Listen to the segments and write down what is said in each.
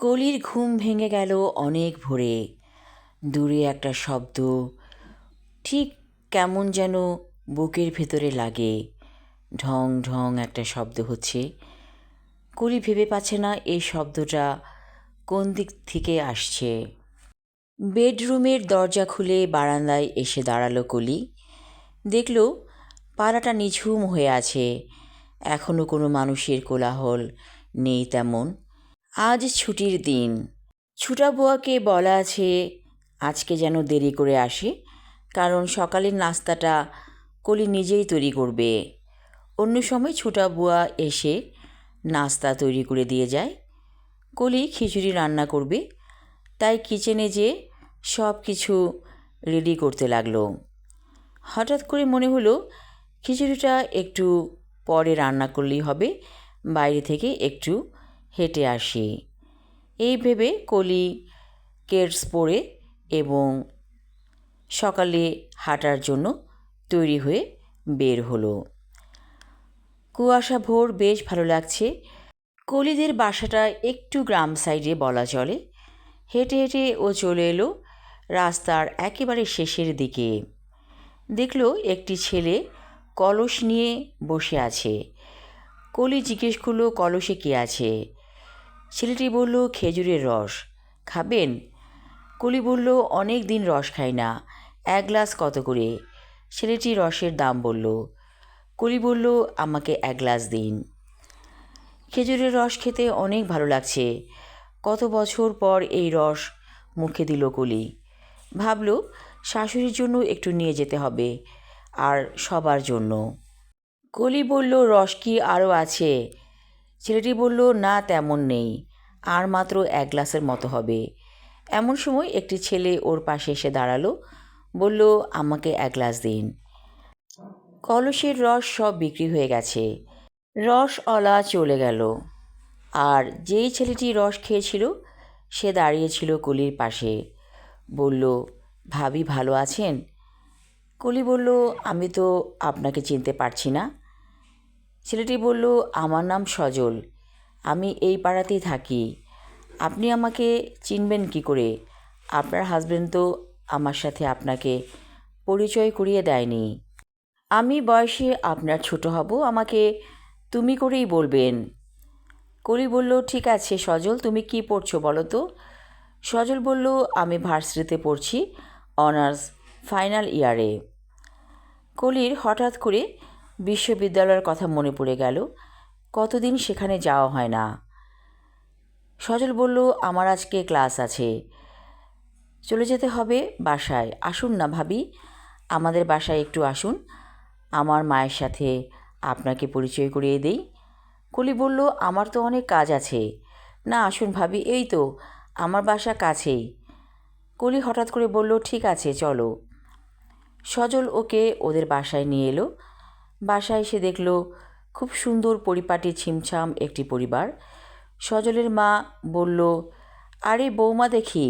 কলির ঘুম ভেঙে গেল অনেক ভোরে। দূরে একটা শব্দ ঠিক কেমন যেন বুকের ভেতরে লাগে। ঢং ঢং একটা শব্দ হচ্ছে। কলি ভেবে পাচ্ছে না এই শব্দটা কোন দিক থেকে আসছে। বেডরুমের দরজা খুলে বারান্দায় এসে দাঁড়ালো কলি। দেখল পাড়াটা নিঝুম হয়ে আছে, এখনও কোনো মানুষের কোলাহল নেই তেমন। আজ ছুটির দিন। ছুটা বুয়াকে বলা আছে আজকে যেন দেরি করে আসে, কারণ সকালের নাস্তাটা কলি নিজেই তৈরি করবে। অন্য সময় ছুটা বুয়া এসে নাস্তা তৈরি করে দিয়ে যায়। কলি খিচুড়ি রান্না করবে, তাই কিচেনে যে সব কিছু রেডি করতে লাগলো। হঠাৎ করে মনে হলো খিচুড়িটা একটু পরে রান্না করলেই হবে, বাইরে থেকে একটু হেঁটে আসি। এই ভেবে কলি কেডস পরে এবং সকালে হাঁটার জন্য তৈরি হয়ে বের হলো। কুয়াশা ভোর বেশ ভালো লাগছে। কলিদের বাসাটা একটু গ্রাম সাইডে বলা চলে। হেঁটে হেঁটে ও চলে এলো রাস্তার একেবারে শেষের দিকে। দেখলো একটি ছেলে কলস নিয়ে বসে আছে। কলি জিজ্ঞেস করলো কলসে কী আছে। ছেলেটি বলল খেজুরের রস। খাবেন? কলি বলল অনেক দিন রস খাই না, এক গ্লাস কত করে? ছেলেটি রসের দাম বলল। কলি বলল আমাকে এক গ্লাস দিন। খেজুরের রস খেতে অনেক ভালো লাগছে। কত বছর পর এই রস মুখে দিল কলি। ভাবল শাশুড়ির জন্য একটু নিয়ে যেতে হবে, আর সবার জন্য। কলি বলল রস কি আরও আছে? ছেলেটি বলল না, তেমন নেই, আর মাত্র এক গ্লাসের মতো হবে। এমন সময় একটি ছেলে ওর পাশে এসে দাঁড়ালো, বলল আমাকে এক গ্লাস দিন। কলসের রস সব বিক্রি হয়ে গেছে। রসওয়ালা চলে গেল, আর যেই ছেলেটি রস খেয়েছিল সে দাঁড়িয়েছিল কলির পাশে। বলল ভাবি ভালো আছেন? কলি বলল আমি তো আপনাকে চিনতে পারছি না। ছেলেটি বলল আমার নাম সজল, আমি এই পাড়াতেই থাকি। আপনি আমাকে চিনবেন কি করে? আপনার হাজবেন্ড তো আমার সাথে আপনাকে পরিচয় করিয়ে দেয়নি। আমি বয়সে আপনার ছোট হব, আমাকে তুমি করেই বলবেন। কলি বলল ঠিক আছে সজল, তুমি কি পড়ছো বলো তো? সজল বলল আমি ভার্সিটিতে পড়ছি, অনার্স ফাইনাল ইয়ারে। কলির হঠাৎ করে বিশ্ববিদ্যালয়ের কথা মনে পড়ে গেল। কতদিন সেখানে যাওয়া হয় না। সজল বলল আমার আজকে ক্লাস আছে, চলে যেতে হবে বাসায়। আসুন না ভাবি, আমাদের বাসায় একটু আসুন, আমার মায়ের সাথে আপনাকে পরিচয় করিয়ে দেই। কলি বলল আমার তো অনেক কাজ আছে। না আসুন ভাবি, এই তো আমার বাসা কাছেই। কলি হঠাৎ করে বলল ঠিক আছে চলো। সজল ওকে ওদের বাসায় নিয়ে এলো। বাসায় এসে দেখল খুব সুন্দর পরিপাটি ছিমছাম একটি পরিবার। সজলের মা বলল আরে বৌমা দেখি,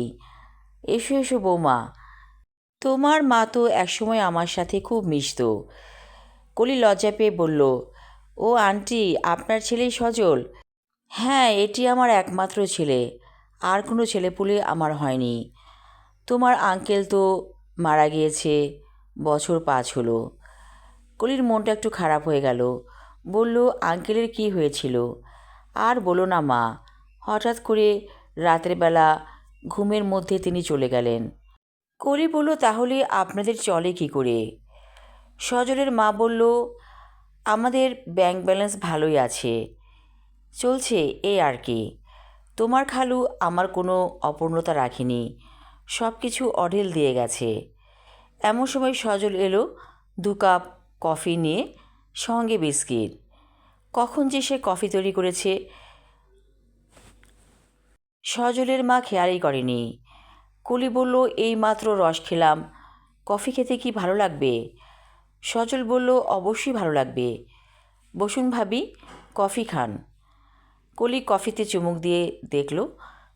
এসো এসো বৌমা, তোমার মা তো একসময় আমার সাথে খুব মিশতো। কলি লজ্জা পেয়ে বলল ও আন্টি, আপনার ছেলেই সজল? হ্যাঁ, এটি আমার একমাত্র ছেলে, আর কোনো ছেলেপুলে আমার হয়নি। তোমার আঙ্কেল তো মারা গিয়েছে বছর 5 হলো। কলির মনটা একটু খারাপ হয়ে গেল। বলল আঙ্কেলের কি হয়েছিল? আর বলো না মা, হঠাৎ করে রাতের বেলা ঘুমের মধ্যে তিনি চলে গেলেন। কলি বলল তাহলে আপনাদের চলে কি করে? সজলের মা বলল আমাদের ব্যাংক ব্যালেন্স ভালোই আছে, চলছে এই আর কি। তোমার খালু আমার কোনো অপূর্ণতা রাখেনি, সব কিছু অঢেল দিয়ে গেছে। এমন সময় সজল এলো 2 কাপ কফি নিয়ে, সঙ্গে বিস্কিট। কখন যে সে কফি তৈরি করেছে সজলের মা খেয়ালই করেনি। কলি বলল এই মাত্র রস খেলাম, কফি খেতে কি ভালো লাগবে? সজল বলল অবশ্যই ভালো লাগবে, বসুন ভাবি, কফি খান। কলি কফিতে চুমুক দিয়ে দেখল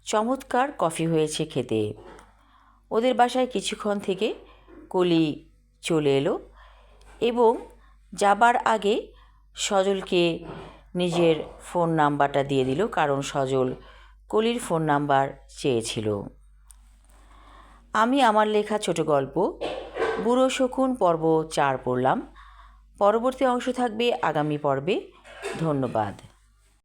চমৎকার কফি হয়েছে খেতে। ওদের বাসায় কিছুক্ষণ থেকে কলি চলে এলো এবং যাবার আগে সজলকে নিজের ফোন নাম্বারটা দিয়ে দিল, কারণ সজল কলির ফোন নাম্বার চেয়েছিল। আমি আমার লেখা ছোট গল্প বুড়ো শকুন পর্ব 4 পড়লাম। পরবর্তী অংশ থাকবে আগামী পর্বে। ধন্যবাদ।